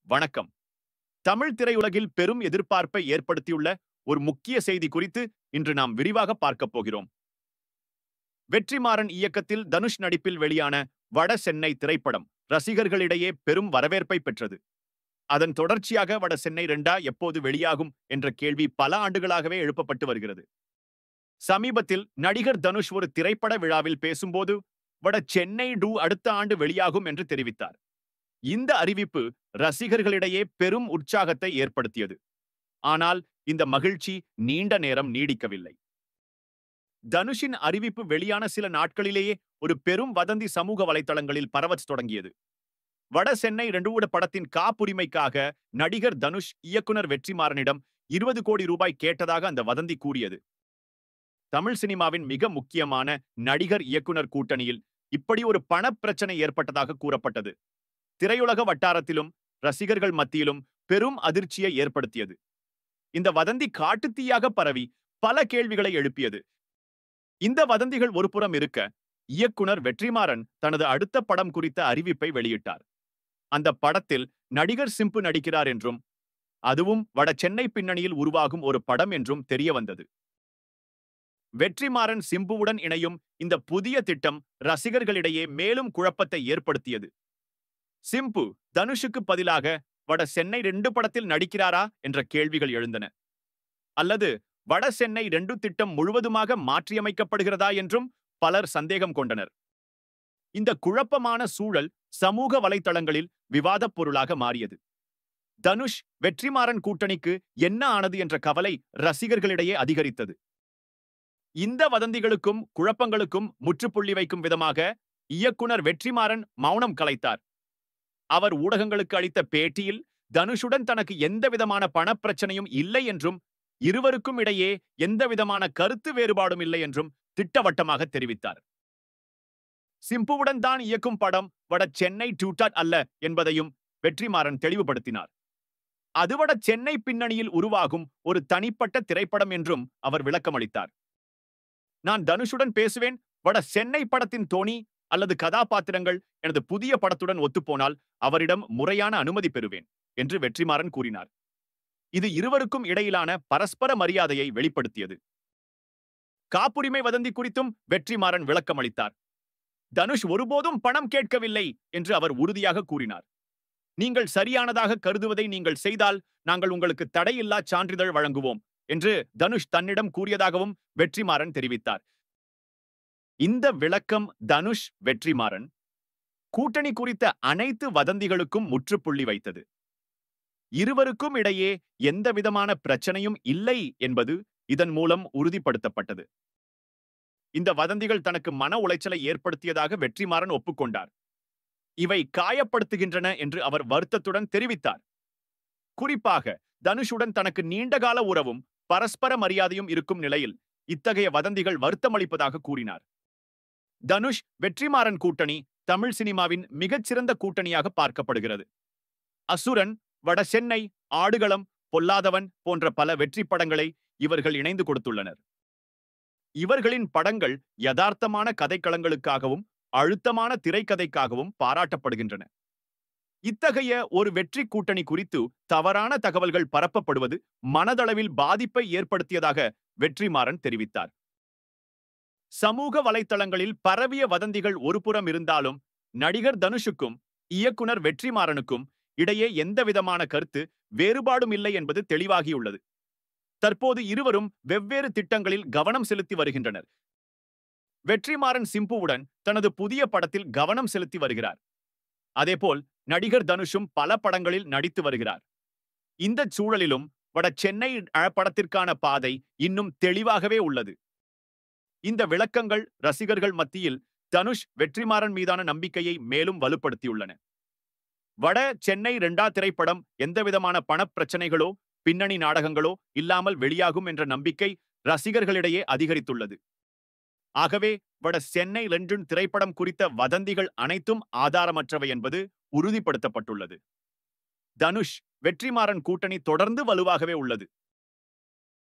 வணக்கம். தமிழ் திரையுலகில் பெரும் எதிர்பார்ப்பை ஏற்படுத்தியுள்ள ஒரு முக்கிய செய்தி குறித்து இன்று நாம் விரிவாக பார்க்கப் போகிறோம். வெற்றிமாறன் இயக்கத்தில் தனுஷ் நடிப்பில் வெளியான வட சென்னை திரைப்படம் ரசிகர்களிடையே பெரும் வரவேற்பை பெற்றது. அதன் தொடர்ச்சியாக வட சென்னை 2 எப்போது வெளியாகும் என்ற கேள்வி பல ஆண்டுகளாகவே எழுப்பப்பட்டு வருகிறது. சமீபத்தில் நடிகர் தனுஷ் ஒரு திரைப்பட விழாவில் பேசும்போது வட சென்னை 2 அடுத்த ஆண்டு வெளியாகும் என்று தெரிவித்தார். இந்த அறிவிப்பு ரசிகர்களிடையே பெரும் உற்சாகத்தை ஏற்படுத்தியது. ஆனால் இந்த மகிழ்ச்சி நீண்ட நேரம் நீடிக்கவில்லை. தனுஷின் அறிவிப்பு வெளியான சில நாட்களிலேயே ஒரு பெரும் வதந்தி சமூக வலைதளங்களில் பரவத் தொடங்கியது. வட சென்னை 2 படத்தின் காப்புரிமைக்காக நடிகர் தனுஷ் இயக்குனர் வெற்றிமாறனிடம் 20 கோடி ரூபாய் கேட்டதாக அந்த வதந்தி கூறியது. தமிழ் சினிமாவின் மிக முக்கியமான நடிகர் இயக்குனர் கூட்டணியில் இப்படி ஒரு பணப்பிரச்சனை ஏற்பட்டதாக கூறப்பட்டது. திரையுலக வட்டாரத்திலும் ரசிகர்கள் மத்தியிலும் பெரும் அதிர்ச்சியை ஏற்படுத்தியது. இந்த வதந்தி காட்டுத்தீயாக பரவி பல கேள்விகளை எழுப்பியது. இந்த வதந்திகள் ஒருபுறம் இருக்க, இயக்குனர் வெற்றிமாறன் தனது அடுத்த படம் குறித்த அறிவிப்பை வெளியிட்டார். அந்த படத்தில் நடிகர் சிம்பு நடிக்கிறார் என்றும், அதுவும் வட சென்னை பின்னணியில் உருவாகும் ஒரு படம் என்றும் தெரிய வந்தது. வெற்றிமாறன் சிம்புவுடன் இணையும் இந்த புதிய திட்டம் ரசிகர்களிடையே மேலும் குழப்பத்தை ஏற்படுத்தியது. சிம்பு தனுஷுக்கு பதிலாக வட சென்னை 2 படத்தில் நடிக்கிறாரா என்ற கேள்விகள் எழுந்தன. அல்லது வட சென்னை 2 திட்டம் முழுவதுமாக மாற்றியமைக்கப்படுகிறதா என்றும் பலர் சந்தேகம் கொண்டனர். இந்த குழப்பமான சூழல் சமூக வலைதளங்களில் விவாதப் பொருளாக மாறியது. தனுஷ் வெற்றிமாறன் கூட்டணிக்கு என்ன ஆனது என்ற கவலை ரசிகர்களிடையே அதிகரித்தது. இந்த வதந்திகளுக்கும் குழப்பங்களுக்கும் முற்றுப்புள்ளி வைக்கும் விதமாக இயக்குனர் வெற்றிமாறன் மௌனம் கலைத்தார். அவர் ஊடகங்களுக்கு அளித்த பேட்டியில் தனுஷுடன் தனக்கு எந்தவிதமான பணப்பிரச்சனையும் இல்லை என்றும், இருவருக்கும் இடையே எந்தவிதமான கருத்து வேறுபாடும் இல்லை என்றும் திட்டவட்டமாக தெரிவித்தார். சிம்புவுடன் தான் இயக்கும் படம் வட சென்னை 2 அல்ல என்பதையும் வெற்றிமாறன் தெளிவுபடுத்தினார். அது வட சென்னை பின்னணியில் உருவாகும் ஒரு தனிப்பட்ட திரைப்படம் என்றும் அவர் விளக்கமளித்தார். நான் தனுஷுடன் பேசுவேன். வட சென்னை படத்தின் தோனி அல்லது கதாபாத்திரங்கள் எனது புதிய படத்துடன் ஒத்துப்போனால் அவரிடம் முறையான அனுமதி பெறுவேன் என்று வெற்றிமாறன் கூறினார். இது இருவருக்கும் இடையிலான பரஸ்பர மரியாதையை வெளிப்படுத்தியது. காப்புரிமை வதந்தி குறித்தும் வெற்றிமாறன் விளக்கமளித்தார். தனுஷ் ஒருபோதும் பணம் கேட்கவில்லை என்று அவர் உறுதியாக கூறினார். நீங்கள் சரியானதாக கருதுவதை நீங்கள் செய்தால் நாங்கள் உங்களுக்கு தடையில்லா சான்றிதழ் வழங்குவோம் என்று தனுஷ் தன்னிடம் கூறியதாகவும் வெற்றிமாறன் தெரிவித்தார். இந்த விளக்கம் தனுஷ் வெற்றிமாறன் கூட்டணி குறித்த அனைத்து வதந்திகளுக்கும் முற்றுப்புள்ளி வைத்தது. இருவருக்கும் இடையே எந்தவிதமான பிரச்சனையும் இல்லை என்பது இதன் மூலம் உறுதிப்படுத்தப்பட்டது. இந்த வதந்திகள் தனக்கு மன உளைச்சலை ஏற்படுத்தியதாக வெற்றிமாறன் ஒப்புக்கொண்டார். இவை காயப்படுத்துகின்றன என்று அவர் வருத்தத்துடன் தெரிவித்தார். குறிப்பாக தனுஷுடன் தனக்கு நீண்டகால உறவும் பரஸ்பர மரியாதையும் இருக்கும் நிலையில் இத்தகைய வதந்திகள் வருத்தமளிப்பதாக கூறினார். தனுஷ் வெற்றிமாறன் கூட்டணி தமிழ் சினிமாவின் மிகச்சிறந்த கூட்டணியாக பார்க்கப்படுகிறது. அசுரன், வட சென்னை, ஆடுகளம், பொல்லாதவன் போன்ற பல வெற்றி படங்களை இவர்கள் இணைந்து கொடுத்துள்ளனர். இவர்களின் படங்கள் யதார்த்தமான கதைக்களங்களுக்காகவும் அழுத்தமான திரைக்கதைக்காகவும் பாராட்டப்படுகின்றன. இத்தகைய ஒரு வெற்றி கூட்டணி குறித்து தவறான தகவல்கள் பரப்பப்படுவது மனதளவில் பாதிப்பை ஏற்படுத்தியதாக வெற்றிமாறன் தெரிவித்தார். சமூக வலைத்தளங்களில் பரவிய வதந்திகள் ஒருபுறம் இருந்தாலும், நடிகர் தனுஷுக்கும் இயக்குனர் வெற்றிமாறனுக்கும் இடையே எந்தவிதமான கருத்து வேறுபாடும் இல்லை என்பது தெளிவாகியுள்ளது. தற்போது இருவரும் வெவ்வேறு திட்டங்களில் கவனம் செலுத்தி வருகின்றனர். வெற்றிமாறன் சிம்புவுடன் தனது புதிய படத்தில் கவனம் செலுத்தி வருகிறார். அதேபோல் நடிகர் தனுஷும் பல படங்களில் நடித்து வருகிறார். இந்த சூழலிலும் வட சென்னை படத்திற்கான பாதை இன்னும் தெளிவாகவே உள்ளது. இந்த விளக்கங்கள் ரசிகர்கள் மத்தியில் தனுஷ் வெற்றிமாறன் மீதான நம்பிக்கையை மேலும் வலுப்படுத்தியுள்ளன. வட சென்னை 2 திரைப்படம் எந்தவிதமான பணப்பிரச்சனைகளோ பின்னணி நாடகங்களோ இல்லாமல் வெளியாகும் என்ற நம்பிக்கை ரசிகர்களிடையே அதிகரித்துள்ளது. ஆகவே வட சென்னை 2 திரைப்படம் குறித்த வதந்திகள் அனைத்தும் ஆதாரமற்றவை என்பது உறுதிப்படுத்தப்பட்டுள்ளது. தனுஷ் வெற்றிமாறன் கூட்டணி தொடர்ந்து வலுவாகவே உள்ளது.